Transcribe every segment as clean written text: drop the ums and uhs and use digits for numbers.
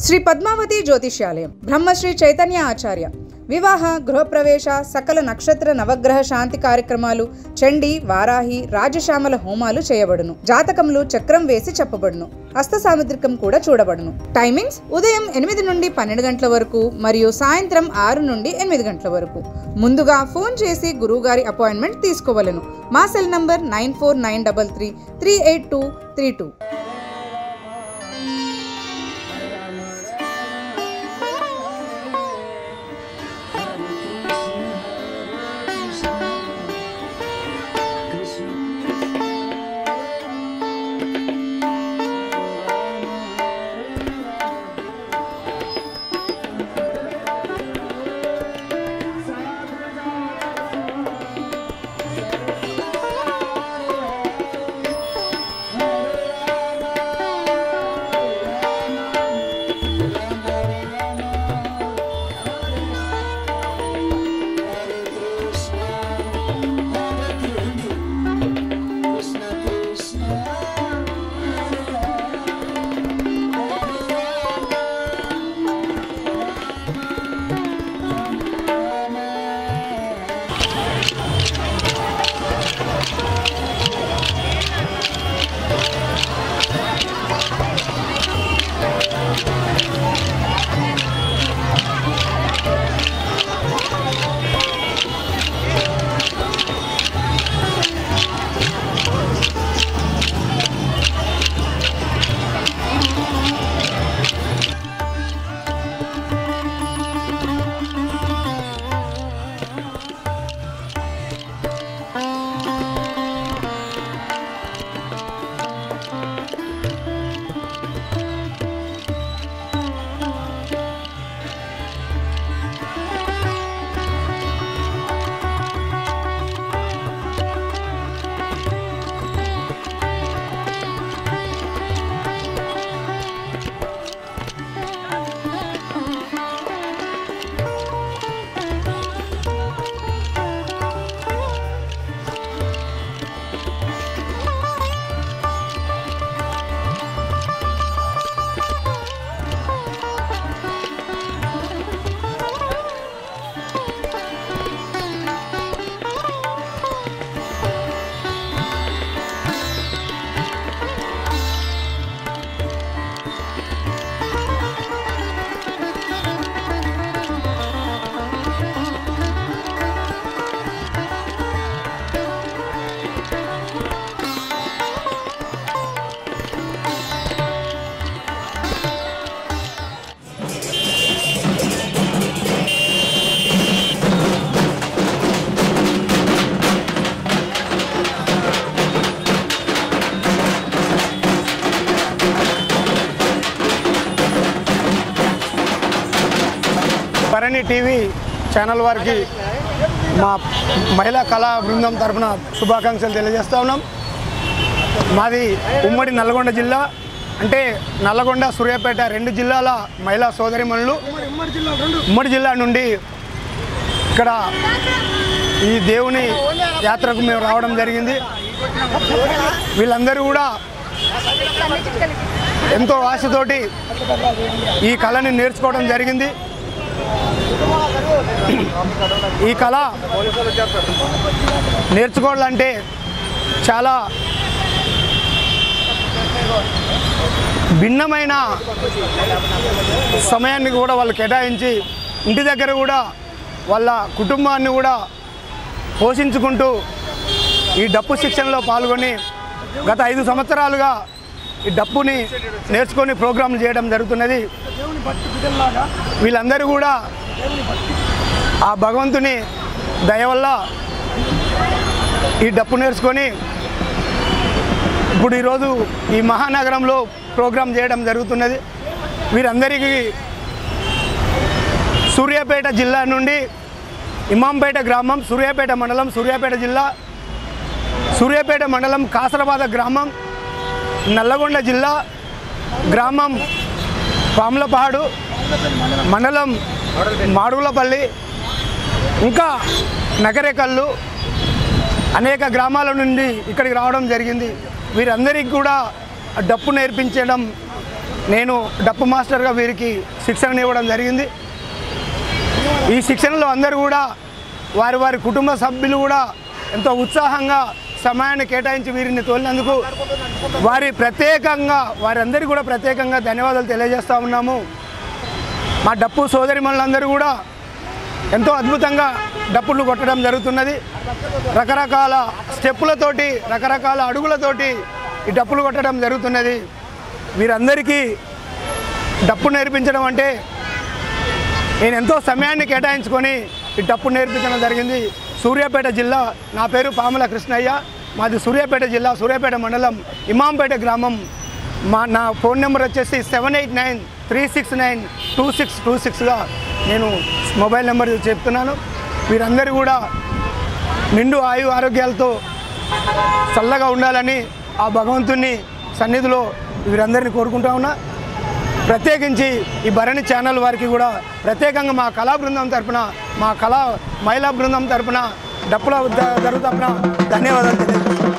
శ్రీ పద్మావతి జ్యోతిష్యాలయం, బ్రహ్మశ్రీ చైతన్య ఆచార్య. వివాహ, గృహప్రవేశ, సకల నక్షత్ర నవగ్రహ శాంతి కార్యక్రమాలు, చండీ, వారాహి, రాజశ్యామల హోమాలు చేయబడును. జాతకములు చక్రం వేసి చెప్పబడును. హస్త సాముద్రికం కూడా చూడబడును. టైమింగ్స్ ఉదయం 8 నుండి 12 గంటల వరకు మరియు సాయంత్రం 6 నుండి 8 గంటల వరకు. ముందుగా ఫోన్ చేసి గురువుగారి అపాయింట్మెంట్ తీసుకోవలను. మా cell number 9493338232. Bharani TV channel వారికి మా మహిళా కళా బృందం తరఫున శుభాకాంక్షలు తెలియజేస్తూ ఉన్నాం. మాది ఉమ్మడి నల్గొండ జిల్లా, అంటే నల్లగొండ, సూర్యాపేట 2 జిల్లాల మహిళా సోదరిమణులు ఉమ్మడి జిల్లా నుండి ఇక్కడ ఈ దేవుని యాత్రకు మేము రావడం జరిగింది. వీళ్ళందరూ కూడా ఎంతో ఆశతోటి ఈ కళని నేర్చుకోవడం జరిగింది. ఈ కళ నేర్చుకోవాలంటే చాలా భిన్నమైన సమయాన్ని కూడా వాళ్ళు కేటాయించి ఇంటి దగ్గర కూడా వాళ్ళ కుటుంబాన్ని కూడా పోషించుకుంటూ ఈ డప్పు శిక్షణలో పాల్గొని గత 5 సంవత్సరాలుగా ఈ డప్పుని నేర్చుకొని ప్రోగ్రాంలు చేయడం జరుగుతున్నది. వీళ్ళందరూ కూడా ఆ భగవంతుని దయ వల్ల ఈ డప్పు నేర్చుకొని ఇప్పుడు ఈరోజు ఈ మహానగరంలో ప్రోగ్రాం చేయడం జరుగుతున్నది. వీరందరికీ సూర్యాపేట జిల్లా నుండి ఇమాంపేట గ్రామం, సూర్యాపేట మండలం, సూర్యాపేట జిల్లా, సూర్యాపేట మండలం, కాసరబాద గ్రామం, నల్లగొండ జిల్లా గ్రామం పాములపాడు మండలం మాడుగులపల్లి, ఇంకా నగరేకల్లు అనేక గ్రామాల నుండి ఇక్కడికి రావడం జరిగింది. వీరందరికీ కూడా డప్పు నేర్పించడం నేను డప్పు మాస్టర్గా వీరికి శిక్షణ ఇవ్వడం జరిగింది. ఈ శిక్షణలో అందరూ కూడా వారి వారి కుటుంబ సభ్యులు కూడా ఎంతో ఉత్సాహంగా సమయాన్ని కేటాయించి వీరిని తోలినందుకు వారందరికీ కూడా ప్రత్యేకంగా ధన్యవాదాలు తెలియజేస్తూ ఉన్నాము. మా డప్పు సోదరిమణులందరూ కూడా ఎంతో అద్భుతంగా డప్పులు కొట్టడం జరుగుతున్నది. రకరకాల స్టెప్పులతోటి రకరకాల అడుగులతోటి ఈ డప్పులు కొట్టడం జరుగుతున్నది. వీరందరికీ డప్పు నేర్పించడం అంటే నేను ఎంతో సమయాన్ని కేటాయించుకొని ఈ డప్పు నేర్పించడం జరిగింది. సూర్యాపేట జిల్లా. నా పేరు పాముల కృష్ణయ్య. మాది సూర్యాపేట జిల్లా, సూర్యాపేట మండలం, ఇమాంపేట గ్రామం. నా ఫోన్ నెంబర్ వచ్చేసి 7893692626గా నేను మొబైల్ నెంబర్ చెప్తున్నాను. వీరందరూ కూడా నిండు ఆయు ఆరోగ్యాలతో చల్లగా ఉండాలని ఆ భగవంతుని సన్నిధిలో వీరందరినీ కోరుకుంటా ఉన్నా. ప్రత్యేకించి ఈ భరణి ఛానల్ వారికి కూడా ప్రత్యేకంగా మా కళా బృందం తరపున, మా మహిళా బృందం తరపున, డప్పుల తరపున ధన్యవాదాలు తెలియజేస్తున్నాను.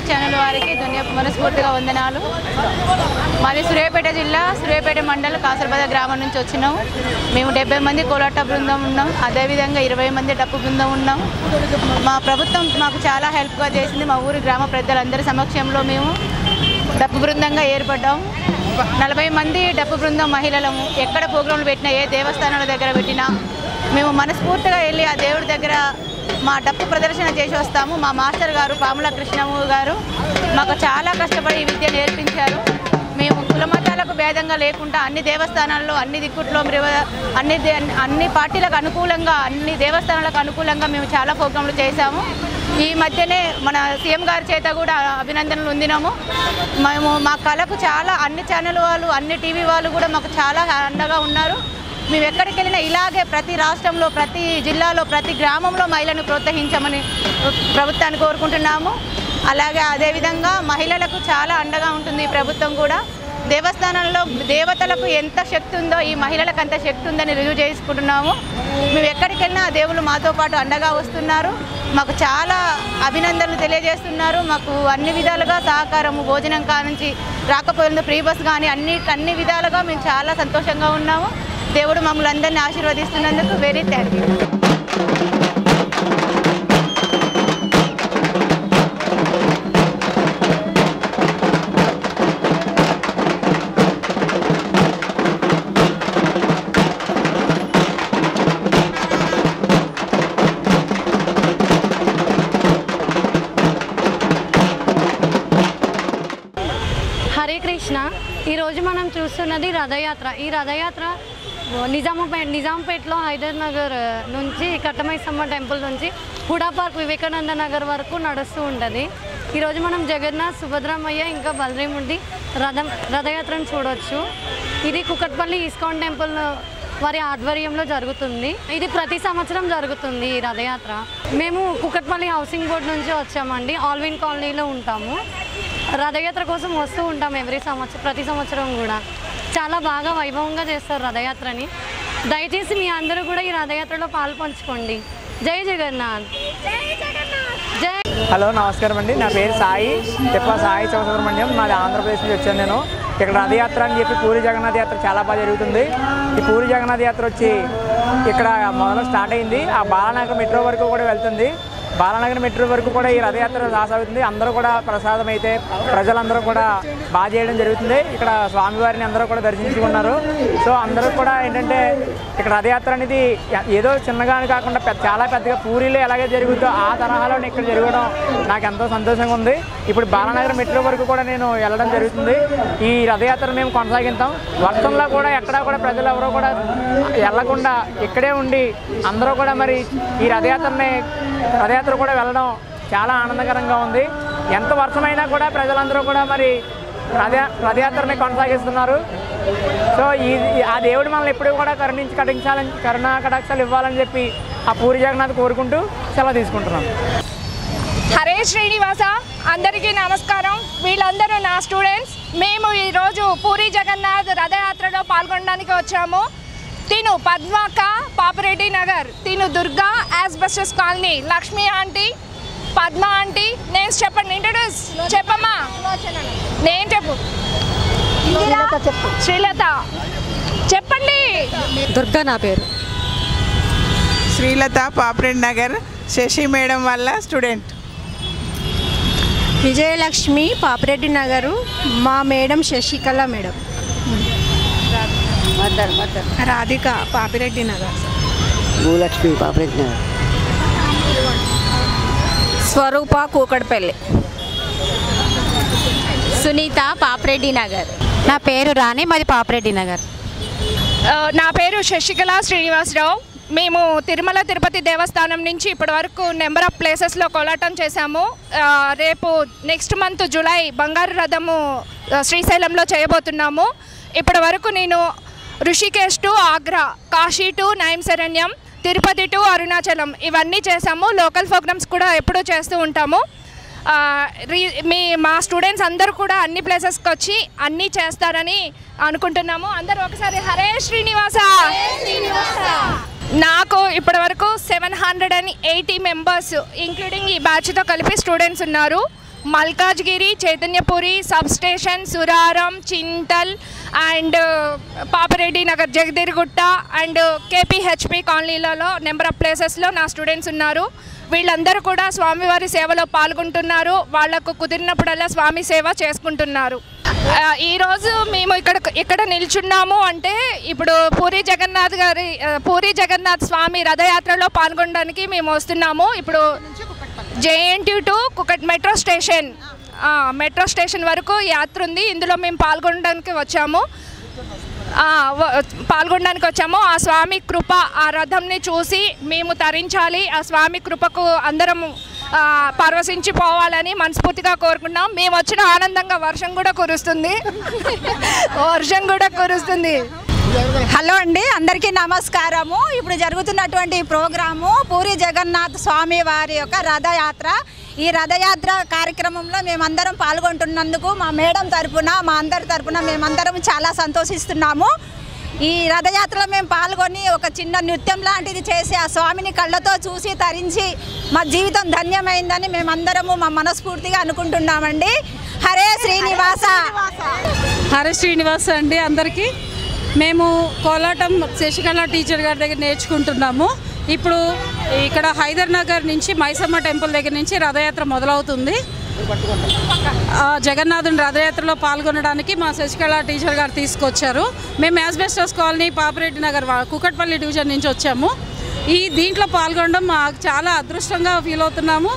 ఛానల్ వారికి మనస్ఫూర్తిగా వందనాలు. మాది సూర్యాపేట జిల్లా, సూర్యాపేట మండలం, కాసరబాద గ్రామం నుంచి వచ్చినాం. మేము 70 మంది కోలాట బృందం ఉన్నాం. అదేవిధంగా 20 మంది డప్పు బృందం ఉన్నాం. మా ప్రభుత్వం మాకు చాలా హెల్ప్గా చేసింది. మా ఊరి గ్రామ పెద్దలందరి సమక్షంలో మేము డప్పు బృందంగా ఏర్పడ్డాం. 40 మంది డప్పు బృందం మహిళలము. ఎక్కడ ప్రోగ్రాంలు పెట్టినా, ఏ దేవస్థానాల దగ్గర పెట్టినా మేము మనస్ఫూర్తిగా వెళ్ళి ఆ దేవుడి దగ్గర మా డప్పు ప్రదర్శన చేసి వస్తాము. మా మాస్టర్ గారు పాముల కృష్ణమ్మ గారు మాకు చాలా కష్టపడి ఈ విద్య నేర్పించారు. మేము కులమతాలకు భేదంగా లేకుండా అన్ని దేవస్థానాల్లో, అన్ని దిక్కుట్లో, అన్ని పార్టీలకు అనుకూలంగా, అన్ని దేవస్థానాలకు అనుకూలంగా మేము చాలా ప్రోగ్రాంలు చేశాము. ఈ మధ్యనే మన సీఎం గారి చేత కూడా అభినందనలు పొందినాము. మేము మా కళకు చాలా అన్ని ఛానల్ వాళ్ళు, అన్ని టీవీ వాళ్ళు కూడా మాకు చాలా అండగా ఉన్నారు. మేము ఎక్కడికి వెళ్ళినా ఇలాగే ప్రతి రాష్ట్రంలో, ప్రతి జిల్లాలో, ప్రతి గ్రామంలో మహిళలను ప్రోత్సహించమని ప్రభుత్వాన్ని కోరుకుంటున్నాము. అలాగే అదేవిధంగా మహిళలకు చాలా అండగా ఉంటుంది ఈ ప్రభుత్వం కూడా. దేవస్థానంలో దేవతలకు ఎంత శక్తి ఉందో ఈ మహిళలకు అంత శక్తి ఉందని రుజువు చేసుకుంటున్నాము. మేము ఎక్కడికి వెళ్ళినా దేవుళ్ళు మాతో పాటు అండగా వస్తున్నారు. మాకు చాలా అభినందనలు తెలియజేస్తున్నారు. మాకు అన్ని విధాలుగా సహకారము, భోజనం కానుంచి రాకపోయిన ఫ్రీ బస్ కానీ అన్ని విధాలుగా మేము చాలా సంతోషంగా ఉన్నాము. దేవుడు మమ్మల్ని అందరినీ ఆశీర్వదిస్తున్నందుకు very thank you. Hare Krishna. ఈరోజు మనం చూస్తున్నది రథయాత్ర. ఈ రథయాత్ర నిజాంపేటలో హైదర్ నగర్ నుంచి కట్టమైసమ్మ టెంపుల్ నుంచి హుడా పార్క్ వివేకానంద నగర్ వరకు నడుస్తూ ఉంటుంది. ఈరోజు మనం జగన్నాథ్, సుభద్రమయ్య ఇంకా బలరాముడి రథయాత్రను చూడవచ్చు. ఇది కుకట్పల్లి ఇస్కాన్ టెంపుల్ వారి ఆధ్వర్యంలో జరుగుతుంది. ఇది ప్రతి సంవత్సరం జరుగుతుంది ఈ రథయాత్ర. మేము కుకట్పల్లి హౌసింగ్ బోర్డ్ నుంచి వచ్చామండి. ఆల్విన్ కాలనీలో ఉంటాము. రథయాత్ర కోసం వస్తూ ఉంటాం ప్రతి సంవత్సరం కూడా. చాలా బాగా వైభవంగా చేస్తారు రథయాత్రని. దయచేసి మీ అందరూ కూడా ఈ రథయాత్రలో పాల్పంచుకోండి. జై జగన్నాథ్. జై. హలో, నమస్కారం అండి. నా పేరు సాయి సాయి శివసుబ్రహ్మణ్యం. నాది ఆంధ్రప్రదేశ్ నుంచి వచ్చాను నేను. ఇక్కడ రథయాత్ర అని చెప్పి పూరి జగన్నాథ్ యాత్ర చాలా బాగా జరుగుతుంది. ఈ పూరి జగన్నాథ్ యాత్ర వచ్చి ఇక్కడ మొదలు స్టార్ట్ అయింది. ఆ బాలానగర్ మెట్రో వరకు కూడా వెళ్తుంది. బాలానగర్ మెట్రో వరకు కూడా ఈ రథయాత్ర సాగుతుంది. అందరూ కూడా ప్రసాదం అయితే ప్రజలందరూ కూడా బాగా చేయడం జరుగుతుంది. ఇక్కడ స్వామివారిని అందరూ కూడా దర్శించుకున్నారు. సో అందరూ కూడా ఏంటంటే ఇక్కడ రథయాత్ర అనేది ఏదో చిన్నగా కాకుండా చాలా పెద్దగా పూరిలో ఎలాగే జరుగుతుందో ఆ తరహాలో ఇక్కడ జరగడం నాకు ఎంతో సంతోషంగా ఉంది. ఇప్పుడు బాలానగర్ మెట్రో వరకు కూడా నేను వెళ్ళడం జరుగుతుంది. ఈ రథయాత్ర మేము కొనసాగిస్తాం. వర్షంలో కూడా ఎక్కడా కూడా ప్రజలు ఎవరో కూడా వెళ్ళకుండా ఇక్కడే ఉండి అందరూ కూడా మరి ఈ రథయాత్ర కూడా వెళ్ళడం చాలా ఆనందకరంగా ఉంది. ఎంత వర్షమైనా కూడా ప్రజలందరూ కూడా మరి రథయాత్రని కొనసాగిస్తున్నారు. సో ఆ దేవుడు మనల్ని ఎప్పుడూ కూడా కరుణా కటాక్షాలు ఇవ్వాలని చెప్పి ఆ పూరి జగన్నాథ్ కోరుకుంటూ సెలవు తీసుకుంటున్నాం. హరే శ్రీనివాస, అందరికీ నమస్కారం. వీళ్ళందరూ నా స్టూడెంట్స్. మేము ఈరోజు పూరి జగన్నాథ్ రథయాత్రలో పాల్గొనడానికి వచ్చాము. తిను పద్మాక, పాపిరెడ్డి నగర్, తిను Durga, asbestos colony, Lakshmi aunty, Padma aunty. నేను చెప్పండి, ఇంట్రడ్యూస్ చెప్పమ్మా. నేను చెప్పు. శ్రీలత చెప్పండి. దుర్గా నా పేరు. శ్రీలత, పాపిరెడ్డి నగర్, శశి మేడం వల్ల స్టూడెంట్. విజయలక్ష్మి, పాపిరెడ్డి నగరు, మా మేడం శశికళ మేడం. రాధిక, పాపిరెడ్డి నగర్. భూలక్ష్మి, పాపిరెడ్డి నగర్. స్వరూప, కూకట్పల్లి. సునీత, పాపిరెడ్డి నగర్. నా పేరు రాణి, మాది పాపిరెడ్డి నగర్. నా పేరు శశికళ శ్రీనివాసరావు. మేము తిరుమల తిరుపతి దేవస్థానం నుంచి ఇప్పటి వరకు నెంబర్ ఆఫ్ ప్లేసెస్లో కోలాటం చేశాము. రేపు నెక్స్ట్ మంత్ జూలై బంగారు రథము శ్రీశైలంలో చేయబోతున్నాము. ఇప్పటి వరకు నేను Rishikesh to Agra, Kashi to Naimisharanyam, Tirupati to Arunachalam ఇవన్నీ చేసాము. లోకల్ ప్రోగ్రామ్స్ కూడా ఎప్పుడూ చేస్తూ ఉంటాము. మా స్టూడెంట్స్ అందరూ కూడా అన్ని ప్లేసెస్కి వచ్చి అన్నీ చేస్తారని అనుకుంటున్నాము. అందరూ ఒకసారి హరే శ్రీనివాస. నాకు ఇప్పటి వరకు 780 మెంబర్స్ ఇంక్లూడింగ్ ఈ బ్యాచ్తో కలిపి స్టూడెంట్స్ ఉన్నారు. Malkajgiri, Chaitanyapuri, sub station, Suraram, Chintal and Papireddy Nagar, Jagadgirigutta and KPHP కాలనీలలో నెంబర్ ఆఫ్ ప్లేసెస్లో నా స్టూడెంట్స్ ఉన్నారు. వీళ్ళందరూ కూడా స్వామివారి సేవలో పాల్గొంటున్నారు. వాళ్లకు కుదిరినప్పుడల్లా స్వామి సేవ చేసుకుంటున్నారు. ఈరోజు మేము ఇక్కడ నిల్చున్నాము అంటే ఇప్పుడు పూరి జగన్నాథ్ స్వామి రథయాత్రలో పాల్గొనడానికి మేము వస్తున్నాము. ఇప్పుడు JNT టు మెట్రో స్టేషన్ వరకు యాత్ర ఉంది. ఇందులో మేము పాల్గొనడానికి వచ్చాము. ఆ స్వామి కృప, ఆ రథంని చూసి మేము తరించాలి. ఆ స్వామి కృపకు అందరం పరవశించిపోవాలని మనస్ఫూర్తిగా కోరుకున్నాం. మేము వచ్చిన ఆనందంగా వర్షం కూడా కురుస్తుంది. హలో అండి, అందరికీ నమస్కారము. ఇప్పుడు జరుగుతున్నటువంటి ప్రోగ్రాము పూరి జగన్నాథ్ స్వామి వారి యొక్క రథయాత్ర. ఈ రథయాత్ర కార్యక్రమంలో మేమందరం పాల్గొంటున్నందుకు మా మేడం తరపున, మా అందరి తరపున మేమందరం చాలా సంతోషిస్తున్నాము. ఈ రథయాత్రలో మేము పాల్గొని ఒక చిన్న నృత్యం లాంటిది చేసి ఆ స్వామిని కళ్ళతో చూసి తరించి మా జీవితం ధన్యమైందని మేమందరము మా మనస్ఫూర్తిగా అనుకుంటున్నామండి. హరే శ్రీనివాస. హరే శ్రీనివాస అండి అందరికీ. మేము కోలాటం శశికళ టీచర్ గారి దగ్గర నేర్చుకుంటున్నాము. ఇప్పుడు ఇక్కడ హైదర్ నగర్ నుంచి మైసమ్మ టెంపుల్ దగ్గర నుంచి రథయాత్ర మొదలవుతుంది. జగన్నాథుని రథయాత్రలో పాల్గొనడానికి మా శశికళ టీచర్ గారు తీసుకొచ్చారు. మేము asbestos colony, Papireddy Nagar, Kukatpally division నుంచి వచ్చాము. దీంట్లో పాల్గొనడం మాకు చాలా అదృష్టంగా ఫీల్ అవుతున్నాము.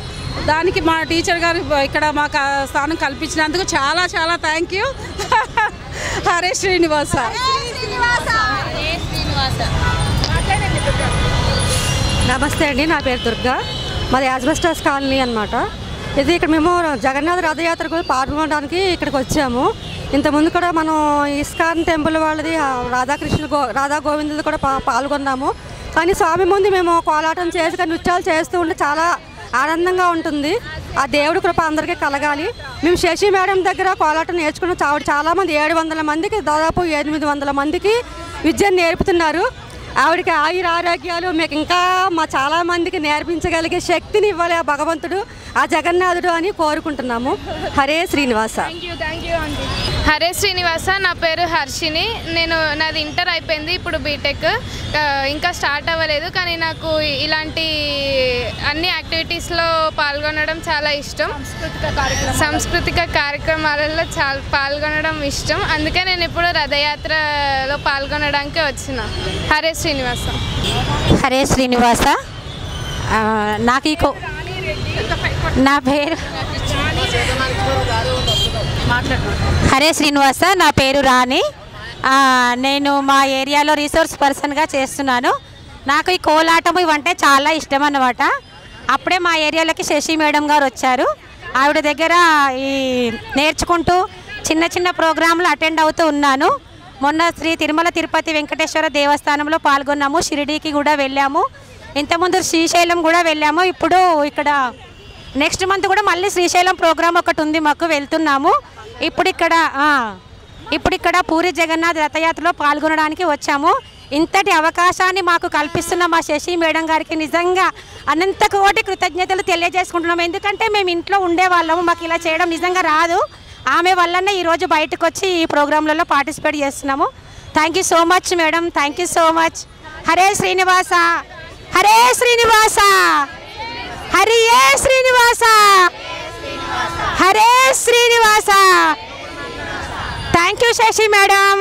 దానికి మా టీచర్ గారు ఇక్కడ మాకు స్థానం కల్పించినందుకు చాలా చాలా థ్యాంక్ యూ. హరే శ్రీనివాస. నమస్తే అండి, నా పేరు దుర్గా, మాది యాస్బెస్టస్ కాలనీ అన్నమాట. ఇది ఇక్కడ మేము జగన్నాథ రథయాత్రకు పాల్గొనడానికి ఇక్కడికి వచ్చాము. ఇంతకుముందు కూడా మనం ఇస్కాన్ టెంపుల్ వాళ్ళది రాధా గోవిందుది కూడా పాల్గొన్నాము. కానీ స్వామి ముందు మేము కోలాటం చేసి నృత్యాలు చేస్తూ ఉంటే చాలా ఆనందంగా ఉంటుంది. ఆ దేవుడి కృప అందరికీ కలగాలి. మేము శశి మేడం దగ్గర కోలాటం నేర్చుకున్న చాలామంది 700 మందికి, దాదాపు 800 మందికి విద్యను నేర్పుతున్నారు. ఆవిడకి ఆరోగ్యాలు మీకు ఇంకా మా చాలామందికి నేర్పించగలిగే శక్తిని ఇవ్వాలి ఆ భగవంతుడు, ఆ జగన్నాథుడు అని కోరుకుంటున్నాము. హరే శ్రీనివాస. హరే శ్రీనివాస. నా పేరు హర్షిని. నాది ఇంటర్ అయిపోయింది, ఇప్పుడు బీటెక్ ఇంకా స్టార్ట్ అవ్వలేదు. కానీ నాకు ఇలాంటి అన్ని యాక్టివిటీస్లో పాల్గొనడం చాలా ఇష్టం. సాంస్కృతిక కార్యక్రమాలలో పాల్గొనడం ఇష్టం. అందుకే నేను ఇప్పుడు రథయాత్రలో పాల్గొనడానికి వచ్చిన. హరే శ్రీనివాస. హరే శ్రీనివాస. నా పేరు హరే శ్రీనివాస. నా పేరు రాణి. నేను మా ఏరియాలో రిసోర్స్ పర్సన్గా చేస్తున్నాను. నాకు ఈ కోలాటం ఇవంటే చాలా ఇష్టం అన్నమాట. అప్పుడే మా ఏరియాలోకి శశి మేడం గారు వచ్చారు. ఆవిడ దగ్గర ఈ నేర్చుకుంటూ చిన్న చిన్న ప్రోగ్రాంలు అటెండ్ అవుతూ ఉన్నాను. మొన్న శ్రీ తిరుమల తిరుపతి వెంకటేశ్వర దేవస్థానంలో పాల్గొన్నాము. షిరిడీకి కూడా వెళ్ళాము. ఇంతకుముందు శ్రీశైలం కూడా వెళ్ళాము. ఇప్పుడు ఇక్కడ నెక్స్ట్ మంత్ కూడా మళ్ళీ శ్రీశైలం ప్రోగ్రామ్ ఒకటి ఉంది, మాకు వెళ్తున్నాము. ఇప్పుడు ఇక్కడ పూరి జగన్నాథ్ రథయాత్రలో పాల్గొనడానికి వచ్చాము. ఇంతటి అవకాశాన్ని మాకు కల్పిస్తున్న మా శశి మేడం గారికి నిజంగా అనంత కోటి కృతజ్ఞతలు తెలియజేసుకుంటున్నాము. ఎందుకంటే మేము ఇంట్లో ఉండేవాళ్ళము, మాకు ఇలా చేయడం నిజంగా రాదు. ఆమె వల్లనే ఈరోజు బయటకు వచ్చి ఈ ప్రోగ్రాంలలో పార్టిసిపేట్ చేస్తున్నాము. Thank you so much madam, thank you so much. Hare Srinivasa, Hare Srinivasa, హరియే Srinivasa, Hare Srinivasa. Thank you Sashi madam.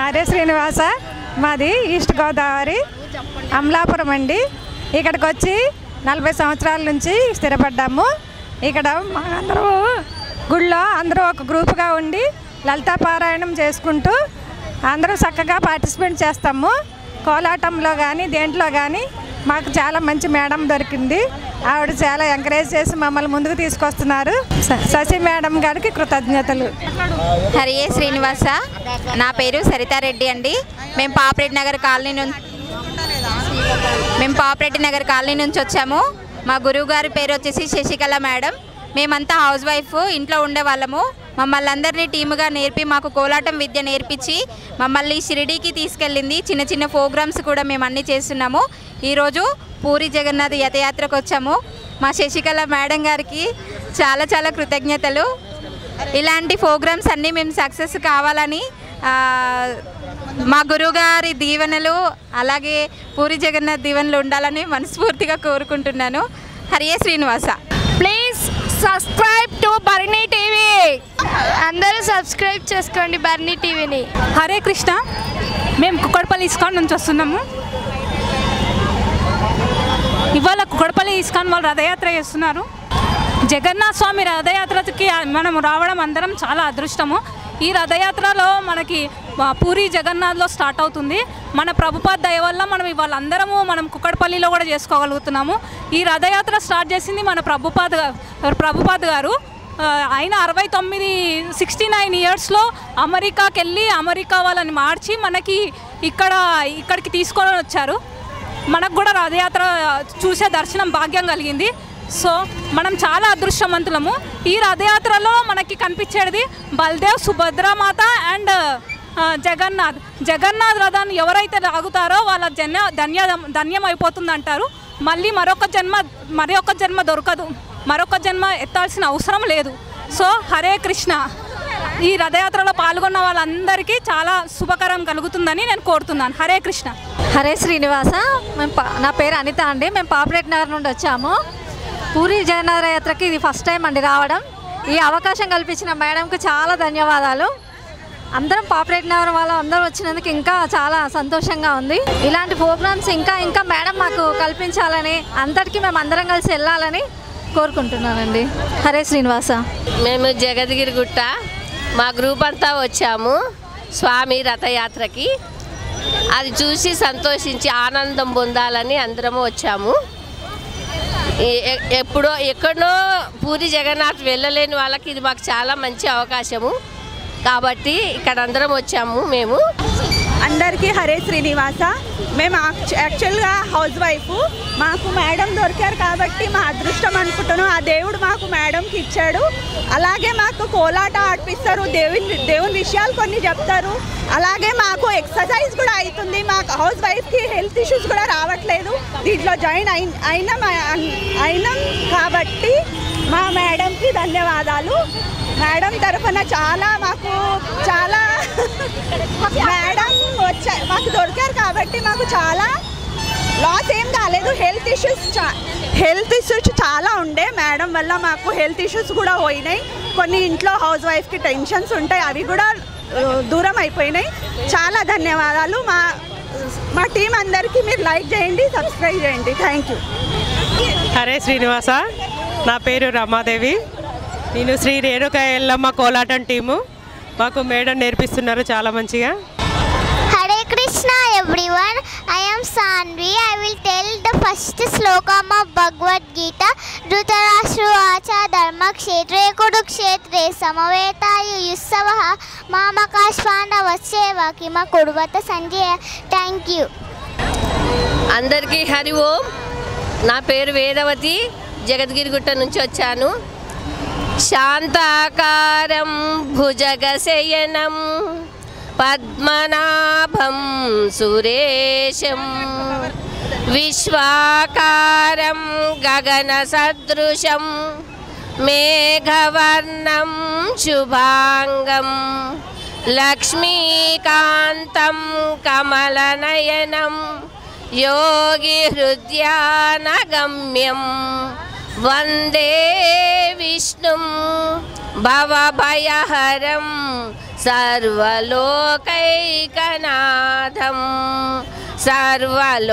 Hare Srinivasa, మాది ఈస్ట్ గోదావరి అమలాపురం అండి. ఇక్కడికి వచ్చి 40 సంవత్సరాల నుంచి స్థిరపడ్డాము. ఇక్కడ అందరూ గుళ్ళో అందరూ ఒక గ్రూప్గా ఉండి లలితా పారాయణం చేసుకుంటూ అందరూ చక్కగా పార్టిసిపేట్ చేస్తాము. కోలాటంలో కానీ దేంట్లో కానీ మాకు చాలా మంచి మేడం దొరికింది. ఆవిడ చాలా ఎంకరేజ్ చేసి మమ్మల్ని ముందుకు తీసుకొస్తున్నారు. శశి మేడం గారికి కృతజ్ఞతలు. హరియే శ్రీనివాస, నా పేరు సరితారెడ్డి అండి. మేము పాపిరెడ్డి నగర్ కాలనీ నుంచి వచ్చాము. మా గురువు గారి పేరు వచ్చేసి శశికళ మేడం. మేమంతా హౌస్ వైఫ్, ఇంట్లో ఉండేవాళ్ళము. మమ్మల్ని అందరినీ టీముగా నేర్పి మాకు కోలాటం విద్య నేర్పించి మమ్మల్ని షిరిడీకి తీసుకెళ్ళింది. చిన్న చిన్న ప్రోగ్రామ్స్ కూడా మేము అన్నీ చేస్తున్నాము. ఈరోజు పూరి జగన్నాథ్ రథయాత్రకు వచ్చాము. మా శశికళ మేడం గారికి చాలా చాలా కృతజ్ఞతలు. ఇలాంటి ప్రోగ్రామ్స్ అన్నీ మేము సక్సెస్ కావాలని మా గురువుగారి దీవెనలు అలాగే పూరి జగన్నాథ్ దీవెనలు ఉండాలని మనస్ఫూర్తిగా కోరుకుంటున్నాను. హరియే Srinivasa. Please subscribe to Barni TV. అందరూ సబ్స్క్రైబ్ చేసుకోండి బర్నీ టీవీని. హరే కృష్ణ, మేము కుక్కడపల్లి ఇస్కాన్ నుంచి వస్తున్నాము. ఇవాళ కుక్కడపల్లి ఇస్కాన్ వాళ్ళు రథయాత్ర చేస్తున్నారు. జగన్నాథ స్వామి రథయాత్రకి మనం రావడం అందరం చాలా అదృష్టము. ఈ రథయాత్రలో మనకి పూరి జగన్నాథ్లో స్టార్ట్ అవుతుంది. మన ప్రభుపాద్ దయ వల్ల మనం ఇవాళ అందరము మనం కుక్కడపల్లిలో కూడా చేసుకోగలుగుతున్నాము. ఈ రథయాత్ర స్టార్ట్ చేసింది మన ప్రభుపాద్ గారు. ఆయన 69 ఇయర్స్లో అమెరికాకి వెళ్ళి అమెరికా వాళ్ళని మార్చి మనకి ఇక్కడికి తీసుకొని వచ్చారు. మనకు కూడా రథయాత్ర చూసే దర్శనం భాగ్యం కలిగింది. సో మనం చాలా అదృష్టవంతులము. ఈ రథయాత్రలో మనకి కనిపించేది బల్దేవ్, సుభద్రమాత అండ్ జగన్నాథ్ రథాన్ని ఎవరైతే లాగుతారో వాళ్ళ ధన్యం అయిపోతుంది అంటారు. మళ్ళీ మరొక జన్మ దొరకదు, మరొక జన్మ ఎత్తాల్సిన అవసరం లేదు. సో హరే కృష్ణ. ఈ రథయాత్రలో పాల్గొన్న వాళ్ళందరికీ చాలా శుభకరం కలుగుతుందని నేను కోరుతున్నాను. హరే కృష్ణ. హరే శ్రీనివాస, నా పేరు అనిత అండి. మేము పాపిరెడ్డి నగర్ నుండి వచ్చాము. పూరి జగన్నాథ యాత్రకి ఇది ఫస్ట్ టైం అండి రావడం. ఈ అవకాశం కల్పించిన మేడంకి చాలా ధన్యవాదాలు. అందరం పాపిరెడ్డి నగర్ వాళ్ళు అందరూ వచ్చినందుకు ఇంకా చాలా సంతోషంగా ఉంది. ఇలాంటి ప్రోగ్రామ్స్ ఇంకా మేడం మాకు కల్పించాలని, అందరికీ మేము అందరం కలిసి వెళ్ళాలని కోరుకుంటున్నానండి. హరే శ్రీనివాస. మేము జగద్గిరిగుట్ట మా గ్రూప్ అంతా వచ్చాము స్వామి రథయాత్రకి. అది చూసి సంతోషించి ఆనందం పొందాలని అందరము వచ్చాము. ఎక్కడో పూరి జగన్నాథ్ వెళ్ళలేని వాళ్ళకి ఇది మాకు చాలా మంచి అవకాశము కాబట్టి ఇక్కడ అందరం వచ్చాము. మేము అందరికీ హరే శ్రీనివాస. మేము యాక్చువల్గా హౌస్ వైఫ్. మాకు మేడం దొరికారు కాబట్టి మా అదృష్టం అనుకుంటున్నాం. ఆ దేవుడు మాకు మేడంకి ఇచ్చాడు. అలాగే మాకు కోలాట ఆడిపిస్తారు, దేవుని విషయాలు కొన్ని చెప్తారు. అలాగే మాకు ఎక్సర్సైజ్ కూడా అవుతుంది. మాకు హౌస్ వైఫ్కి హెల్త్ ఇష్యూస్ కూడా రావట్లేదు. దీంట్లో జాయిన్ అయినాం కాబట్టి మా మేడంకి ధన్యవాదాలు. మేడం తరఫున మాకు మేడం మాకు దొరికారు కాబట్టి మాకు చాలా లాస్ ఏం కాలేదు. హెల్త్ ఇష్యూస్ చాలా ఉండే. మేడం వల్ల మాకు హెల్త్ ఇష్యూస్ కూడా పోయినాయి. కొన్ని ఇంట్లో హౌస్ వైఫ్కి టెన్షన్స్ ఉంటాయి, అవి కూడా దూరం అయిపోయినాయి. చాలా ధన్యవాదాలు. మా టీం అందరికీ మీరు లైక్ చేయండి, సబ్స్క్రైబ్ చేయండి. Thank you. హరే శ్రీనివాస. నా పేరు రమాదేవి. నేను శ్రీ రేణుక ఎల్లమ్మ కోలాటం టీము. మాకు మేడం నేర్పిస్తున్నారు చాలా మంచిగా. Hare Krishna everyone. I am Sanvi. I will tell the first first శ్లోకం of Bhagavad Gita. ధృతరాష్ట్రవాచ ధర్మక్షేత్రే కురుక్షేత్రే సమవేతాయు యుస్సవః మామకాశ్పాండవస్యేవ కిమ కుర్వత Sanjaya. Thank you. అందరికీ హరి ఓం. నా పేరు వేదవతి, జగద్గిరిగుట్ట నుంచి వచ్చాను. శాంతాకారం భుజగశయనం పద్మనాభం సురేశం విశ్వాకారం గగన సదృశం మేఘవర్ణం శుభాంగం లక్ష్మీకాంతం కమలనయనం యోగి హృద్యానగమ్యం వందే విష్ణుం భవభయహరం సర్వలోకైకనాథం సర్వలోకైకనాథం.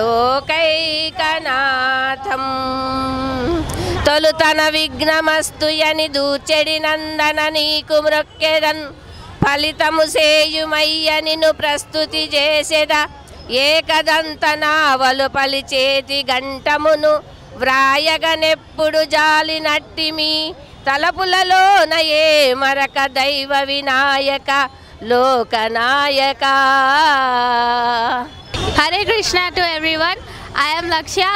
తొలుతన విఘ్నమస్తు యని దూచెడి నందన నీకు మ్రొక్కెదన్ ఫలితము సేయుమయ్య నిన్ను ప్రస్తుతి చేసెద. ఏకదంత నావలు పలిచేతి గంటమును వ్రాయగనెప్పుడు జాలినట్టిమి తలపులలోన ఏ మరక దైవ Vinayaka లోకనాయక. Hare Krishna to everyone. I am Lakshya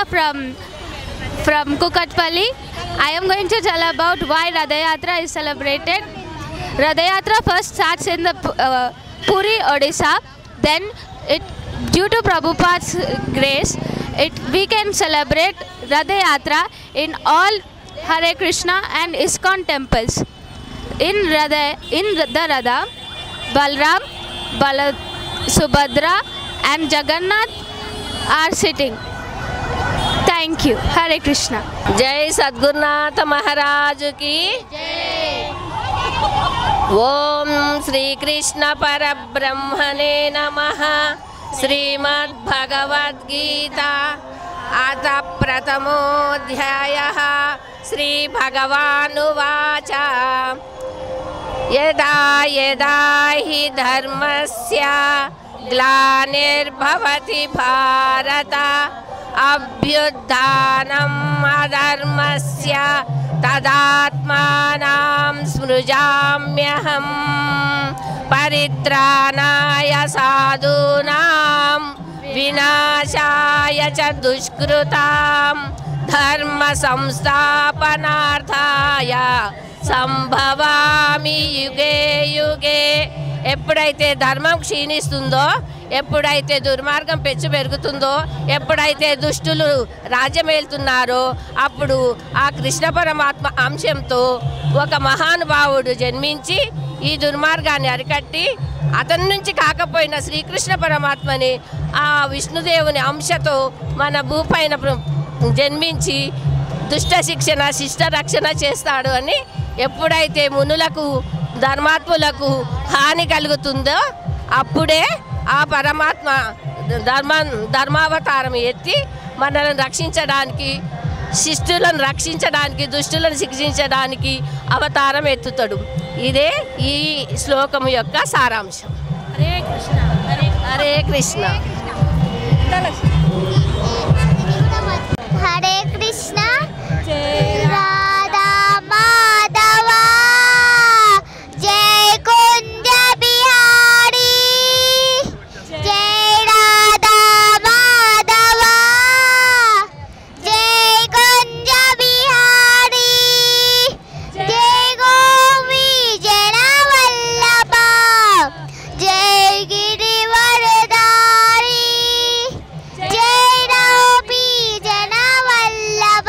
from Kukatpalli. I am going to tell about why Radha Yatra is celebrated. Radha Yatra first starts in the Puri, Odisha. Then due to Prabhupada's grace, we can celebrate Radha Yatra in all Hare Krishna and ISKCON temples. In the Radha, Balram, Subhadra and Jagannath are sitting. Thank you. Hare Krishna. Jai Sadgurnath Maharaj ki Jai. Om Shri Krishna Parabrahmane Namaha. Srimad Bhagavad Gita Atha Pratamodhyayah. Shri Bhagavanuvacha Yada yada hi dharmasya ग्लानिर्भवति Bharat अभ्युत्थानम् अधर्मस्य तदात्मानं स्मृजाम्यहम् परित्राणाय साधूनां विनाशाय च दुष्कृतां धर्म संस्थापनार्थाय సంభవామి యుగే యుగే. ఎప్పుడైతే ధర్మం క్షీణిస్తుందో, ఎప్పుడైతే దుర్మార్గం పెచ్చు పెరుగుతుందో, ఎప్పుడైతే దుష్టులు రాజ్యమేలుతున్నారో అప్పుడు ఆ కృష్ణ పరమాత్మ అంశంతో ఒక మహానుభావుడు జన్మించి ఈ దుర్మార్గాన్ని అరికట్టి అతని నుంచి కాకపోయిన శ్రీకృష్ణ పరమాత్మని ఆ విష్ణుదేవుని అంశతో మన భూపైన జన్మించి దుష్ట శిక్షణ శిష్ట రక్షణ చేస్తాడు అని ఎప్పుడైతే మునులకు ధర్మాత్ములకు హాని కలుగుతుందో అప్పుడే ఆ పరమాత్మ ధర్మావతారం ఎత్తి మనల్ని రక్షించడానికి, శిష్టులను రక్షించడానికి, దుష్టులను శిక్షించడానికి అవతారం ఎత్తుతాడు. ఇదే ఈ శ్లోకం యొక్క సారాంశం. హరే కృష్ణ. హరే కృష్ణ. హరే కృష్ణ. రాధా మాధవ జై కుంజ బిహారీ. జై రాధా మాధవ జై కుంజ బిహారీ. జై గోపీ జన వల్లభ జై గిరివరదారి. జై గోపీ జన వల్లభ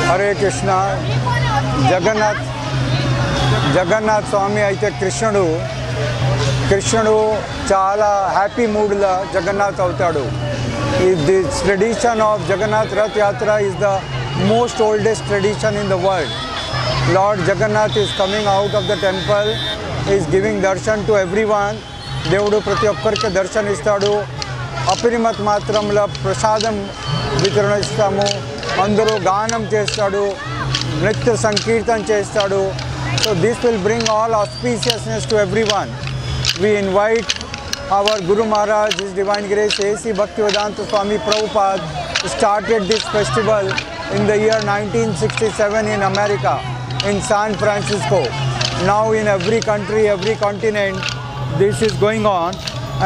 హరే కృష్ణ. జగన్నాథ్ స్వామి అయితే కృష్ణుడు చాలా హ్యాపీ మూడ్లో జగన్నాథ్ అవుతాడు. This tradition of Jagannath Rath Yatra is the most oldest tradition in the world. Lord Jagannath is coming out of the temple, is giving darshan to everyone. దేవుడు ప్రతి ఒక్కరికి దర్శనం ఇస్తాడు. అపరిమిత మాత్రంలో ప్రసాదం వితరణ ఇస్తాము. అందరూ గానం చేస్తాడు, నృత్య సంకీర్తన చేస్తాడు. So this will bring all auspiciousness to everyone. We invite our Guru Maharaj, His Divine Grace A.C. Bhaktivedanta Swami Prabhupada started this festival in the year 1967 in America, in San Francisco. Now in every country, every continent, this is going on,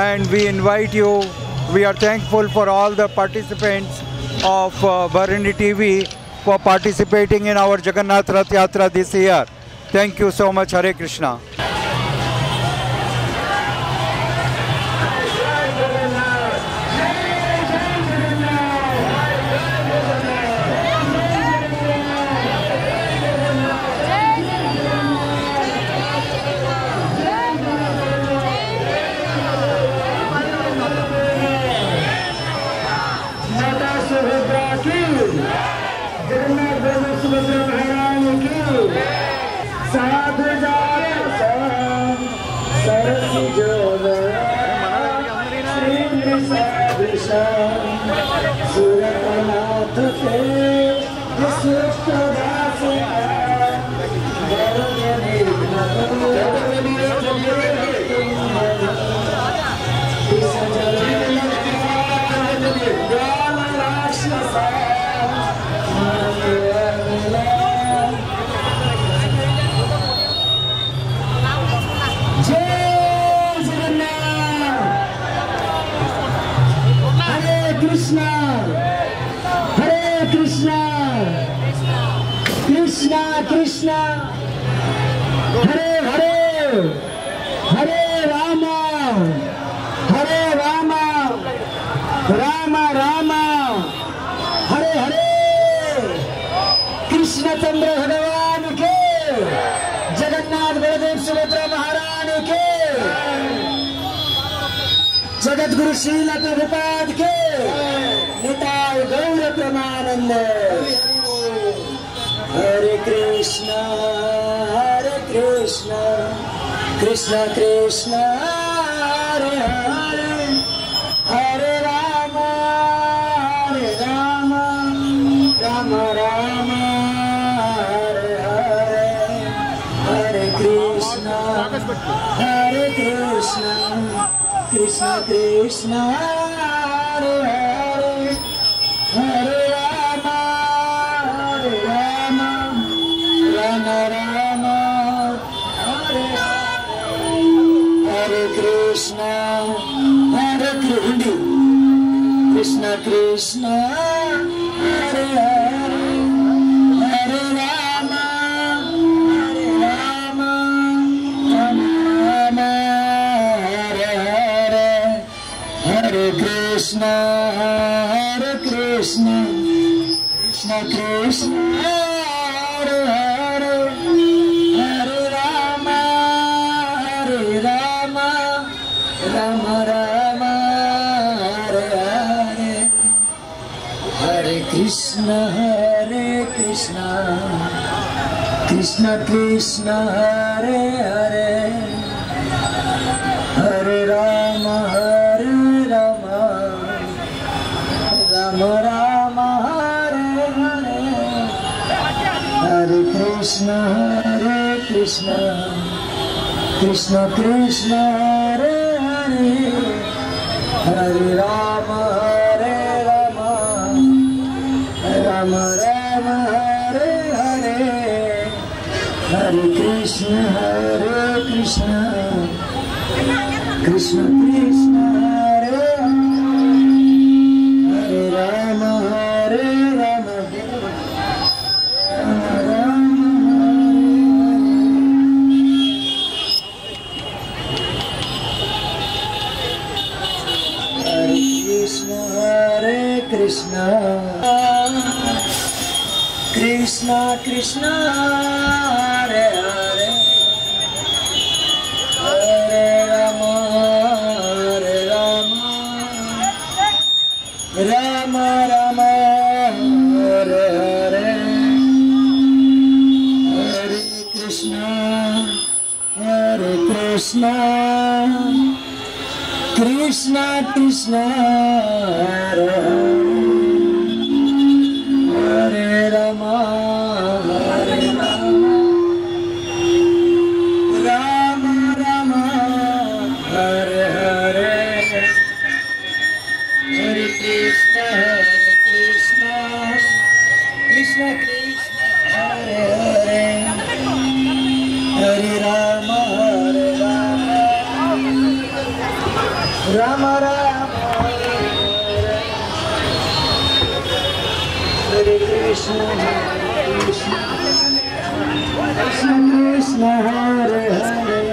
and we invite you. We are thankful for all the participants of Bharani TV for participating in our Jagannath Rath Yatra this year. Thank you so much. Hare Krishna. Krishna, Hare Hare, Hare Rama, Hare Rama, Rama Rama, Hare Hare. Krishna Chandra Bhagavan ke, Jagannath Baladev Subhadra Maharani ke, Jagat Guru Srila Prabhupada ke, Nitai Gaura Pramananda. Hare Krishna, Krishna Krishna, Hare Hare, Hare Rama, Rama Rama, Hare Hare, Hare Krishna, Krishna Krishna, Hare Hare, Hare Rama, Rama Rama, Hare Hare, Hare Krishna, Krishna Krishna, Hare Hare, Hare Rama, Rama Rama, Hare Hare, Hare Krishna, Krishna Krishna, Hare Hare, Hare Rama, Rama Rama, Hare Hare, Hare Krishna, Krishna Krishna, Hare Hare, Hare Rama, Rama Rama, Hare Hare, Hare Krishna, Krishna Krishna, Hare Hare, Hare Rama, Rama Rama, Hare Hare, Hare Krishna, Krishna Krishna, Krishna Hare Hare Rama Hare Rama Rama Rama Hare Hare Krishna Krishna Krishna Hare Hare Hare Rama Hare Rama Rama Rama Hare Hare Hare Krishna Krishna Krishna Hare Hare Hare Rama Hare Rama Rama Rama Hare Hare Hare Krishna Krishna Krishna Hare Hare Hare Rama Hare Rama Rama Rama Hare Krishna Krishna Krishna Hare Hare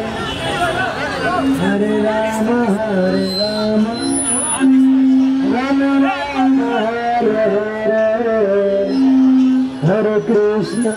Hare Rama Hare Rama Rama Rama Hare Hare Hare Krishna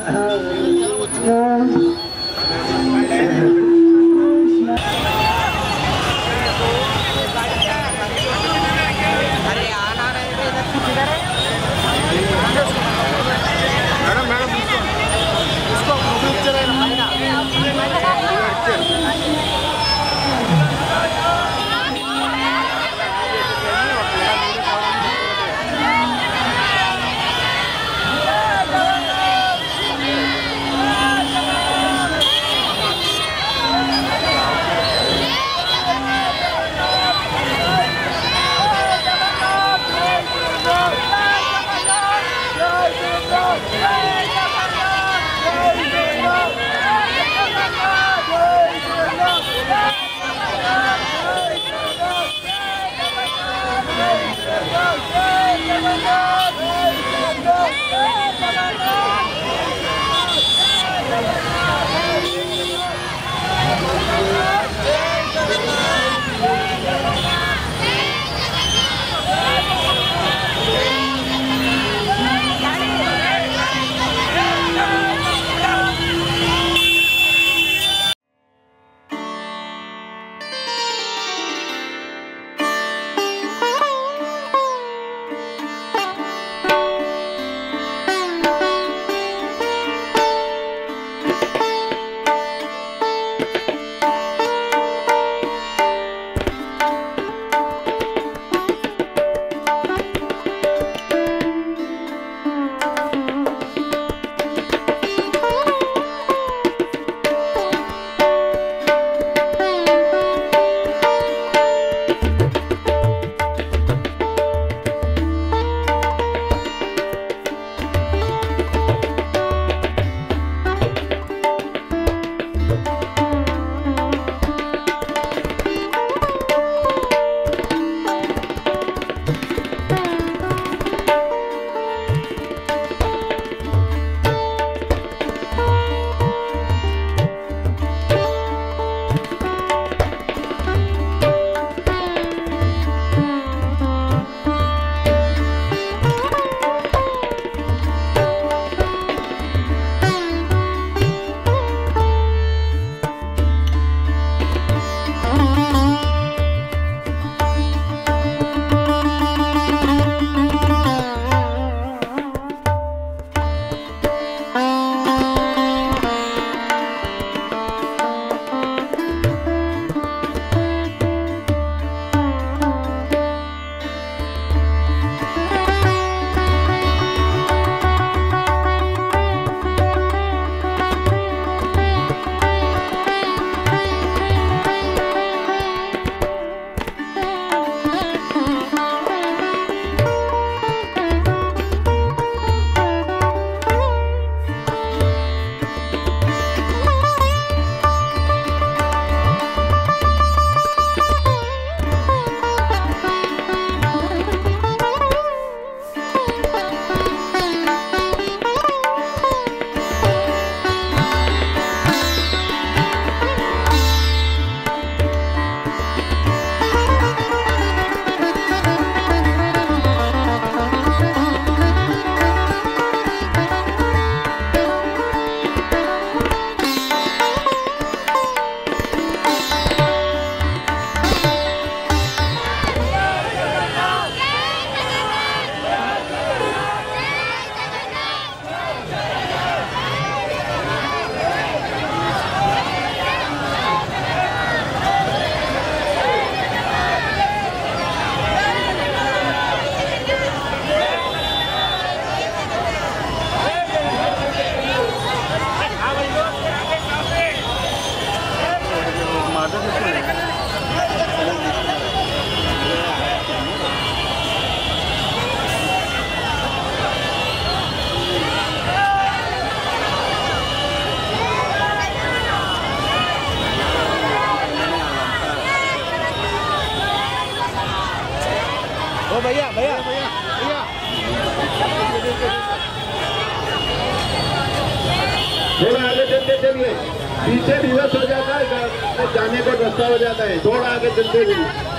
भैया भैया भैया थोड़ा आगे चलते चलिए, पीछे reverse हो जाता है, जाने का रास्ता हो जाता है, थोड़ा आगे चलते चलिए।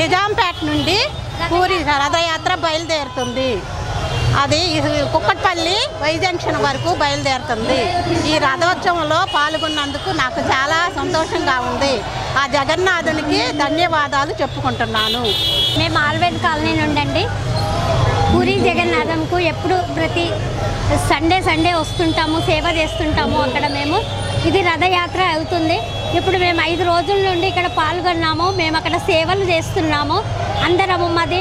నిజాంపేట నుండి పూరి రథయాత్ర బయలుదేరుతుంది. అది కుక్కట్పల్లి వై జంక్షన్ వరకు బయలుదేరుతుంది. ఈ రథోత్సవంలో పాల్గొన్నందుకు నాకు చాలా సంతోషంగా ఉంది. ఆ జగన్నాథునికి ధన్యవాదాలు చెప్పుకుంటున్నాను. మేము ఆల్వేడ్ కాలనీ నుండి పూరి జగన్నాథంకు ఎప్పుడు ప్రతి సండే వస్తుంటాము, సేవ చేస్తుంటాము. అక్కడ మేము ఇది రథయాత్ర అవుతుంది. ఇప్పుడు మేము 5 రోజుల నుండి ఇక్కడ పాల్గొన్నాము. మేము అక్కడ సేవలు చేస్తున్నాము. అందరము మాది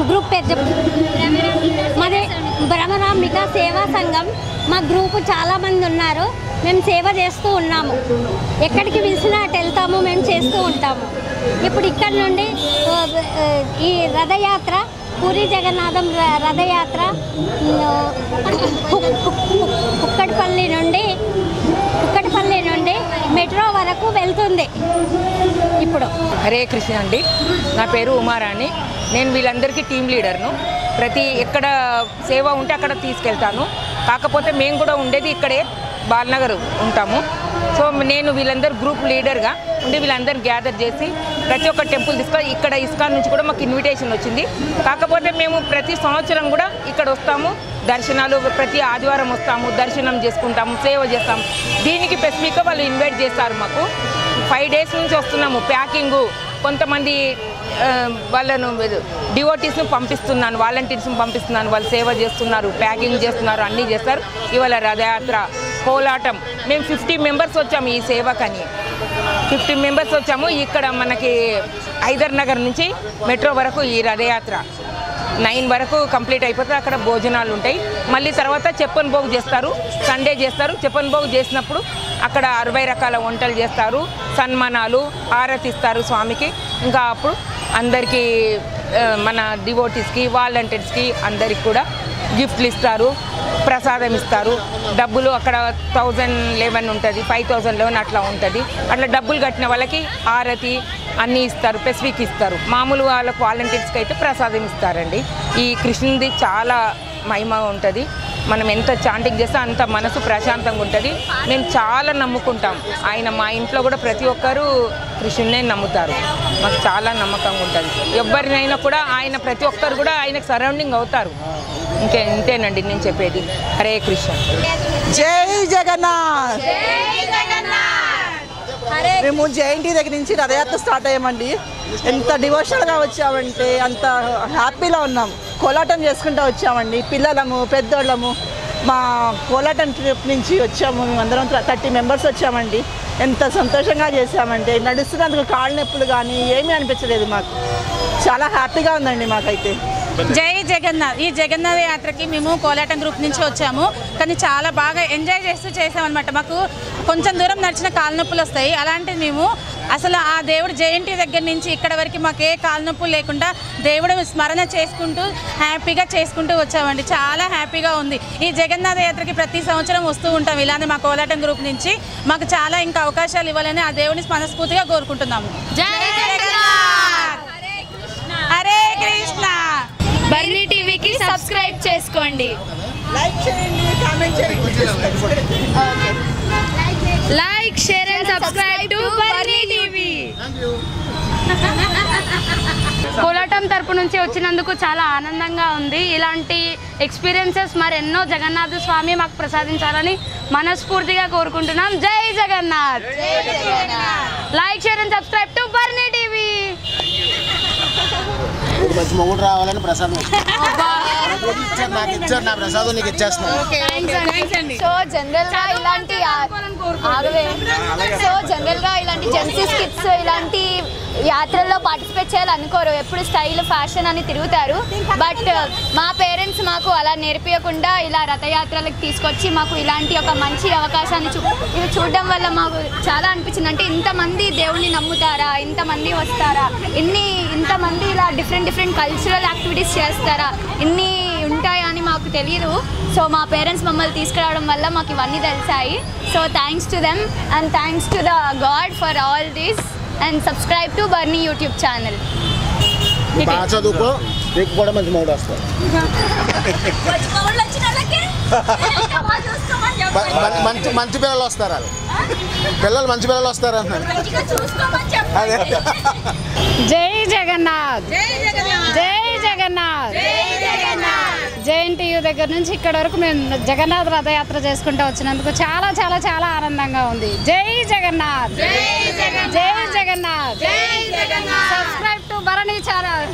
గ్రూప్ పేరు మాది భ్రమరాంబిక సేవా సంఘం. మా గ్రూపు చాలామంది ఉన్నారు. మేము సేవ చేస్తూ ఉన్నాము. ఎక్కడికి పిలిచినా అటు వెళ్తాము, మేము చేస్తూ ఉంటాము. ఇప్పుడు ఇక్కడ నుండి ఈ రథయాత్ర పూరి జగన్నాథం రథయాత్ర కుక్కట్పల్లి నుండి మెట్రో వరకు వెళ్తుంది. ఇప్పుడు హరే కృష్ణ అండి. నా పేరు ఉమారాణి. నేను వీళ్ళందరికీ టీం లీడర్ను. ఎక్కడ సేవ ఉంటే అక్కడ తీసుకెళ్తాను. కాకపోతే మేము కూడా ఉండేది ఇక్కడే బాలనగర్ ఉంటాము. సో నేను వీళ్ళందరూ గ్రూప్ లీడర్గా ఉండి వీళ్ళందరినీ గ్యాదర్ చేసి ప్రతి ఒక్క టెంపుల్ ఇక్కడ ఇస్కాన్ నుంచి కూడా మాకు ఇన్విటేషన్ వచ్చింది. కాకపోతే మేము ప్రతి సంవత్సరం కూడా ఇక్కడ వస్తాము, దర్శనాలు ప్రతి ఆదివారం వస్తాము, దర్శనం చేసుకుంటాము, సేవ చేస్తాము. దీనికి స్పెసిఫిక్గా వాళ్ళు ఇన్వైట్ చేస్తారు. మాకు 5 డేస్ నుంచి వస్తున్నాము. ప్యాకింగు కొంతమంది వాళ్ళను డివోటీస్ను పంపిస్తున్నాను, వాలంటీర్స్ని పంపిస్తున్నాను. వాళ్ళు సేవ చేస్తున్నారు, ప్యాకింగ్ చేస్తున్నారు, అన్నీ చేస్తారు. ఇవాళ రథయాత్ర కోలాటం మేము 50 మెంబర్స్ వచ్చాము. ఈ సేవకని 50 మెంబర్స్ వచ్చాము. ఇక్కడ మనకి హైదర్ నగర్ నుంచి మెట్రో వరకు ఈ రథయాత్ర 9 వరకు కంప్లీట్ అయిపోతుంది. అక్కడ భోజనాలు ఉంటాయి. మళ్ళీ తర్వాత చెప్పన్ భోగ్ చేస్తారు, సండే చేస్తారు. చెప్పన్ భోగ్ చేసినప్పుడు అక్కడ 60 రకాల వంటలు చేస్తారు, సన్మానాలు, ఆరతిస్తారు స్వామికి. ఇంకా అప్పుడు అందరికీ మన డివోటీస్కి, వాలంటీర్స్కి అందరికి కూడా గిఫ్ట్లు ఇస్తారు, ప్రసాదం ఇస్తారు. డబ్బులు అక్కడ 1011 ఉంటుంది, 5011 అట్లా ఉంటుంది. అట్లా డబ్బులు కట్టిన వాళ్ళకి ఆరతి అన్నీ ఇస్తారు, స్పెసిఫిక్ ఇస్తారు. మామూలు వాళ్ళకు వాలంటీర్స్కి అయితే ప్రసాదం ఇస్తారండి. ఈ కృష్ణుడి చాలా మహిమ ఉంటుంది. మనం ఎంత చాంటింగ్ చేస్తే అంత మనసు ప్రశాంతంగా ఉంటుంది. మేము చాలా నమ్ముకుంటాం ఆయన. మా ఇంట్లో కూడా ప్రతి ఒక్కరూ కృష్ణుడినే నమ్ముతారు. మాకు చాలా నమ్మకంగా ఉంటుంది. ఎవరినైనా కూడా ఆయన ప్రతి ఒక్కరు కూడా ఆయనకు సరౌండింగ్ అవుతారు. ఇంతేనండి నేను చెప్పేది. హరే కృష్ణ. జై జగన్నాథ్. మేము జేఎన్టీ దగ్గర నుంచి రథయాత్ర స్టార్ట్ అయ్యామండి. ఎంత డివోషనల్గా వచ్చామంటే అంత హ్యాపీలో ఉన్నాం. కోలాటం చేసుకుంటూ వచ్చామండి. పిల్లలము, పెద్దోళ్ళము. మా కోలాటం ట్రిప్ నుంచి వచ్చాము. మేమందరం 30 మెంబర్స్ వచ్చామండి. ఎంత సంతోషంగా చేసామంటే నడుస్తున్నందుకు కాళ్ళ నొప్పులు కానీ ఏమీ అనిపించలేదు. మాకు చాలా హ్యాపీగా ఉందండి మాకైతే. జై జగన్నాథ్. ఈ జగన్నాథ యాత్రకి మేము కోలాటం గ్రూప్ నుంచి వచ్చాము. కానీ చాలా బాగా ఎంజాయ్ చేస్తూ చేసామన్నమాట. మాకు కొంచెం దూరం నడిచిన కాళ్ళ నొప్పులు వస్తాయి. అలాంటిది మేము అసలు ఆ దేవుడు జేఎన్టీ దగ్గర నుంచి ఇక్కడ వరకు మాకు ఏ కాళ్ళ నొప్పులు లేకుండా దేవుడు స్మరణ చేసుకుంటూ హ్యాపీగా చేసుకుంటూ వచ్చామండి. చాలా హ్యాపీగా ఉంది. ఈ జగన్నాథ యాత్రకి ప్రతి సంవత్సరం వస్తూ ఉంటాం ఇలానే మా కోలాటం గ్రూప్ నుంచి. మాకు చాలా ఇంకా అవకాశాలు ఇవ్వాలని ఆ దేవుడిని మనస్ఫూర్తిగా కోరుకుంటున్నాము. జై జగన్నాథ్. హరే కృష్ణ. బర్నీ టీవీకి సబ్స్క్రైబ్ చేసుకోండి, లైక్ చేయండి, కామెంట్ చేయండి. Like, share and subscribe to Barni TV. Kolatam తరపు నుంచి వచ్చినందుకు చాలా ఆనందంగా ఉంది. ఇలాంటి ఎక్స్పీరియన్సెస్ మరెన్నో జగన్నాథ స్వామి మాకు ప్రసాదించాలని మనస్ఫూర్తిగా కోరుకుంటున్నాం. జై Jagannath. Like, share and subscribe to Barni TV. మంచి మొగుడు రావాలని ప్రసాదం నాకు ఇచ్చారు. నా ప్రసాదం నీకు ఇచ్చేస్తున్నాను. సో జనరల్గా ఇలాంటి జెన్సీస్ కిడ్స్ ఇలాంటి యాత్రల్లో పార్టిసిపేట్ చేయాలనుకోరు. ఎప్పుడు స్టైల్, ఫ్యాషన్ అని తిరుగుతారు. బట్ మా పేరెంట్స్ మాకు అలా నేర్పించకుండా ఇలా రథయాత్రలకు తీసుకొచ్చి మాకు ఇలాంటి ఒక మంచి అవకాశాన్ని ఇది చూడడం వల్ల మాకు చాలా అనిపించింది. అంటే ఇంతమంది దేవుణ్ణి నమ్ముతారా, ఇంతమంది వస్తారా, ఇంతమంది ఇలా డిఫరెంట్ కల్చరల్ యాక్టివిటీస్ చేస్తారా, ఇన్ని ఉంటాయా అని మాకు తెలియదు. సో మా పేరెంట్స్ మమ్మల్ని తీసుకురావడం వల్ల మాకు ఇవన్నీ తెలిసాయి. So thanks to them and thanks to the God for all this and subscribe to Barni YouTube channel. బాగా చదువుకో, నీకు కూడా మంచి మొగుడు వస్తాడు. మంచి పిల్లలు వస్తారు వాళ్ళు పిల్లలు మంచి పిల్లలు వస్తారు అన్నారు అదే జై జగన్నాథ్ జై జగన్నాథ్ జేఎన్టీయూ దగ్గర నుంచి ఇక్కడ వరకు మేము జగన్నాథ్ రథయాత్ర చేసుకుంటూ వచ్చినందుకు చాలా చాలా చాలా ఆనందంగా ఉంది. జై జగన్నాథ్ జై Jagannath subscribe to Bharani channel.